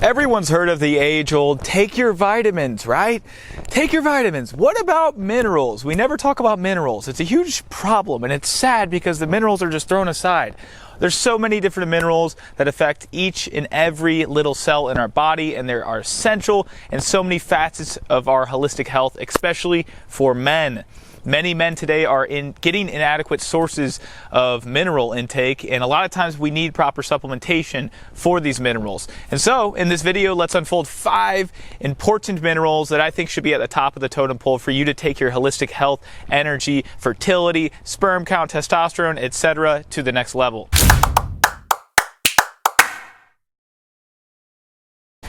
Everyone's heard of the age-old, take your vitamins, right? Take your vitamins. What about minerals? We never talk about minerals. It's a huge problem, and it's sad because the minerals are just thrown aside. There's so many different minerals that affect each and every little cell in our body, and they are essential in so many facets of our holistic health, especially for men. Many men today are getting inadequate sources of mineral intake, and a lot of times we need proper supplementation for these minerals. And so in this video, let's unfold 5 important minerals that I think should be at the top of the totem pole for you to take your holistic health, energy, fertility, sperm count, testosterone, etc. to the next level.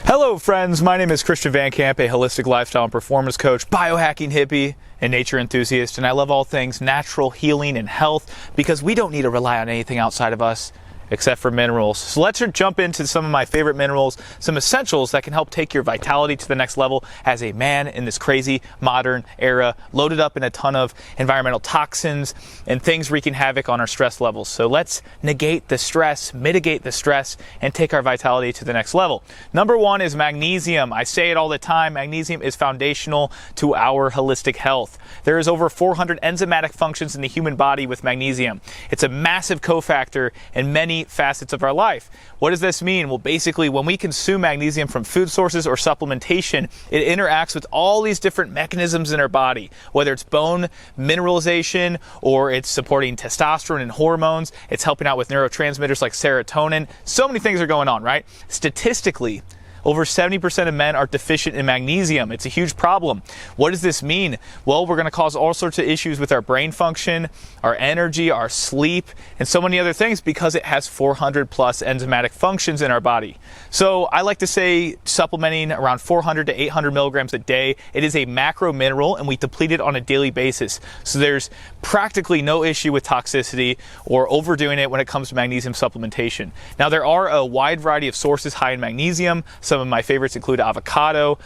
Hello friends, my name is Christian Van Camp, a holistic lifestyle and performance coach, biohacking hippie, and nature enthusiast, and I love all things natural healing and health because we don't need to rely on anything outside of us except for minerals. So let's jump into some of my favorite minerals, some essentials that can help take your vitality to the next level as a man in this crazy modern era, loaded up in a ton of environmental toxins and things wreaking havoc on our stress levels. So let's negate the stress, mitigate the stress, and take our vitality to the next level. Number 1 is magnesium. I say it all the time, magnesium is foundational to our holistic health. There is over 400 enzymatic functions in the human body with magnesium. It's a massive cofactor in many facets of our life. What does this mean? Well, basically, when we consume magnesium from food sources or supplementation, it interacts with all these different mechanisms in our body, whether it's bone mineralization or it's supporting testosterone and hormones, it's helping out with neurotransmitters like serotonin. So many things are going on, right? Statistically, over 70% of men are deficient in magnesium. It's a huge problem. What does this mean? Well, we're going to cause all sorts of issues with our brain function, our energy, our sleep, and so many other things because it has 400 plus enzymatic functions in our body. So I like to say supplementing around 400 to 800 milligrams a day. It is a macro mineral and we deplete it on a daily basis. So there's practically no issue with toxicity or overdoing it when it comes to magnesium supplementation. Now there are a wide variety of sources high in magnesium. Some of my favorites include avocado,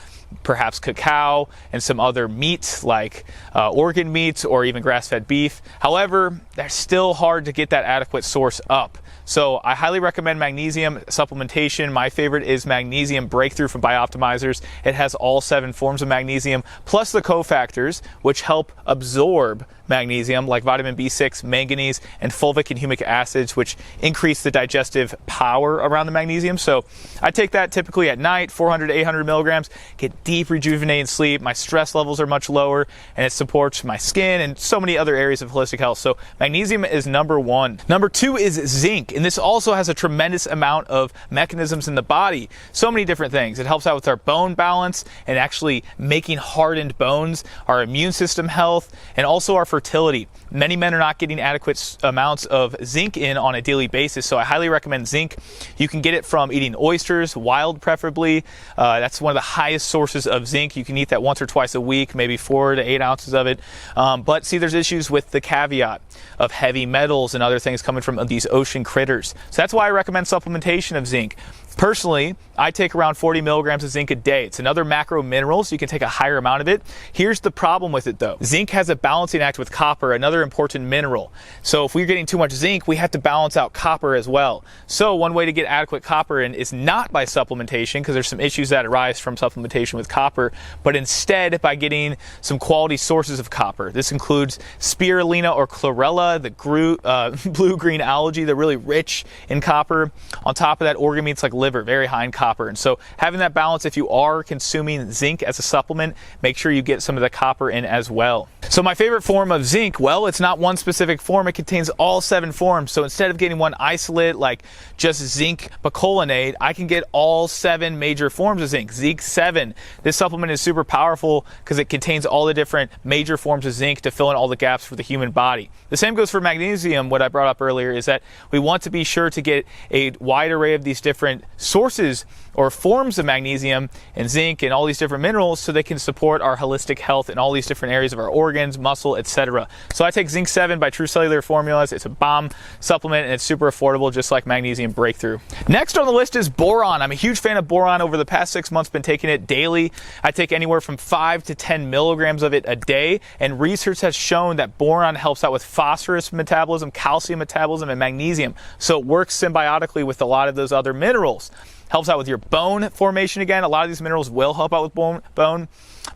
perhaps cacao, and some other meats like organ meats or even grass-fed beef. However, they're still hard to get that adequate source up. So I highly recommend magnesium supplementation. My favorite is Magnesium Breakthrough from Bioptimizers. It has all 7 forms of magnesium, plus the cofactors, which help absorb magnesium, like vitamin B6, manganese, and fulvic and humic acids, which increase the digestive power around the magnesium. So I take that typically at night, 400 to 800 milligrams, get deep rejuvenated sleep. My stress levels are much lower, and it supports my skin and so many other areas of holistic health. So magnesium is number 1. Number 2 is zinc, and this also has a tremendous amount of mechanisms in the body. So many different things. It helps out with our bone balance and actually making hardened bones, our immune system health, and also our fertility. Many men are not getting adequate amounts of zinc in on a daily basis, so I highly recommend zinc. You can get it from eating oysters, wild preferably. That's one of the highest sources of zinc. You can eat that once or twice a week, maybe 4 to 8 ounces of it. But see, there's issues with the caveat of heavy metals and other things coming from these ocean critters. So that's why I recommend supplementation of zinc. Personally, I take around 40 milligrams of zinc a day. It's another macro mineral, so you can take a higher amount of it. Here's the problem with it though. Zinc has a balancing act with copper, another important mineral. So if we're getting too much zinc, we have to balance out copper as well. So one way to get adequate copper in is not by supplementation, because there's some issues that arise from supplementation with copper, but instead by getting some quality sources of copper. This includes spirulina or chlorella, the blue-green algae. They're really rich in copper. On top of that, organ meats like liver, very high in copper. And so having that balance, if you are consuming zinc as a supplement, make sure you get some of the copper in as well. So my favorite form of zinc, well, it's not one specific form. It contains all 7 forms. So instead of getting one isolate like just zinc picolinate, I can get all 7 major forms of zinc. Zinc 7. This supplement is super powerful because it contains all the different major forms of zinc to fill in all the gaps for the human body. The same goes for magnesium. What I brought up earlier is that we want to be sure to get a wide array of these different sources or forms of magnesium and zinc and all these different minerals so they can support our holistic health in all these different areas of our organs, muscle, etc. So I take Zinc 7 by True Cellular Formulas. It's a bomb supplement and it's super affordable, just like Magnesium Breakthrough. Next on the list is boron. I'm a huge fan of boron. Over the past 6 months, been taking it daily. I take anywhere from 5 to 10 milligrams of it a day, and research has shown that boron helps out with phosphorus metabolism, calcium metabolism, and magnesium. So it works symbiotically with a lot of those other minerals. Helps out with your bone formation again. A lot of these minerals will help out with bone,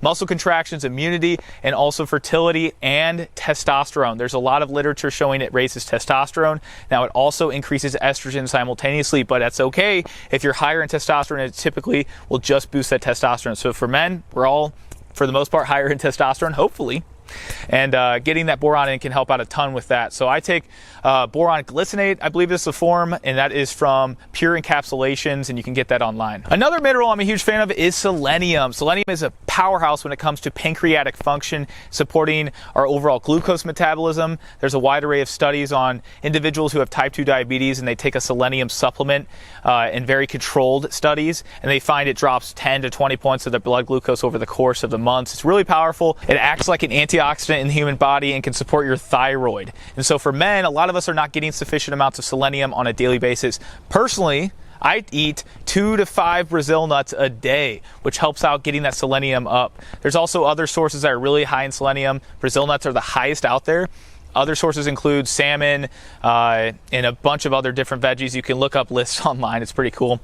muscle contractions, immunity, and also fertility and testosterone. There's a lot of literature showing it raises testosterone. Now, it also increases estrogen simultaneously, but that's okay. If you're higher in testosterone, it typically will just boost that testosterone. So for men, we're all, for the most part, higher in testosterone, hopefully. And getting that boron in can help out a ton with that. So I take boron glycinate, I believe this is the form, and that is from Pure Encapsulations, and you can get that online. Another mineral I'm a huge fan of is selenium. Selenium is a powerhouse when it comes to pancreatic function, supporting our overall glucose metabolism. There's a wide array of studies on individuals who have type 2 diabetes, and they take a selenium supplement in very controlled studies, and they find it drops 10 to 20 points of their blood glucose over the course of the months. It's really powerful. It acts like an antioxidant in the human body and can support your thyroid. And so for men, a lot of us are not getting sufficient amounts of selenium on a daily basis. Personally, I eat 2 to 5 Brazil nuts a day, which helps out getting that selenium up. There's also other sources that are really high in selenium. Brazil nuts are the highest out there. Other sources include salmon and a bunch of other different veggies. You can look up lists online. It's pretty cool.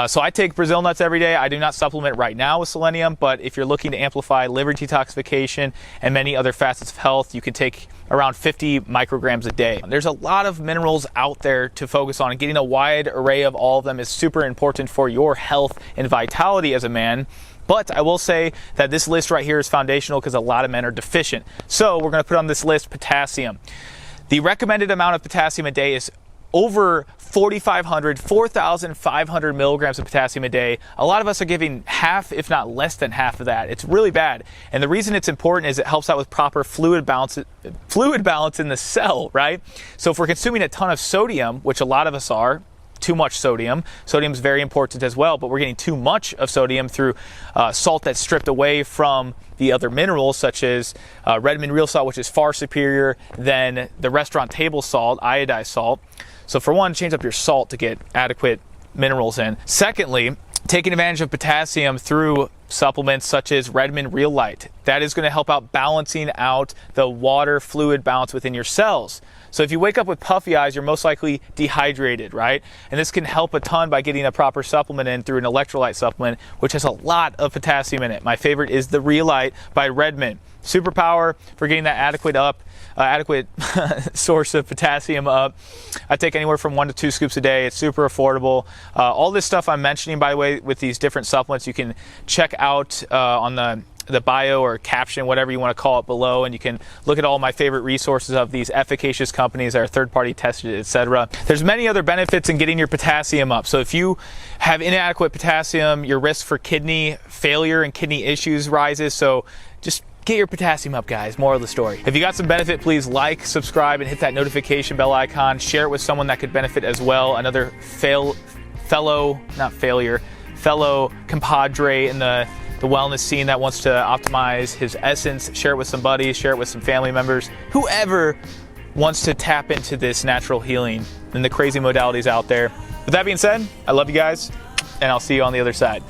So I take Brazil nuts every day. I do not supplement right now with selenium, but if you're looking to amplify liver detoxification and many other facets of health, you can take around 50 micrograms a day. There's a lot of minerals out there to focus on, and getting a wide array of all of them is super important for your health and vitality as a man. But I will say that this list right here is foundational because a lot of men are deficient. So we're going to put on this list potassium. The recommended amount of potassium a day is over 4,500 milligrams of potassium a day. A lot of us are giving half, if not less than half of that. It's really bad. And the reason it's important is it helps out with proper fluid balance in the cell, right? So if we're consuming a ton of sodium, which a lot of us are, too much sodium. Sodium is very important as well, but we're getting too much of sodium through salt that's stripped away from the other minerals, such as Redmond real salt, which is far superior than the restaurant table salt, iodized salt. So for one, change up your salt to get adequate minerals in. Secondly, taking advantage of potassium through supplements such as Redmond Real Light. That is going to help out balancing out the water fluid balance within your cells. So if you wake up with puffy eyes, you're most likely dehydrated, right? And this can help a ton by getting a proper supplement in through an electrolyte supplement, which has a lot of potassium in it. My favorite is the Real Light by Redmond. Superpower for getting that adequate source of potassium up. I take anywhere from 1 to 2 scoops a day. It's super affordable. All this stuff I'm mentioning, by the way, with these different supplements, you can check out on the bio or caption, whatever you want to call it, below, and you can look at all my favorite resources of these efficacious companies that are third-party tested, etc. There's many other benefits in getting your potassium up. So if you have inadequate potassium, your risk for kidney failure and kidney issues rises. So just get your potassium up, guys. Moral of the story. If you got some benefit, please like, subscribe, and hit that notification bell icon. Share it with someone that could benefit as well. Another fellow compadre in the wellness scene that wants to optimize his essence. Share it with some buddies, share it with some family members, whoever wants to tap into this natural healing and the crazy modalities out there. With that being said, I love you guys, and I'll see you on the other side.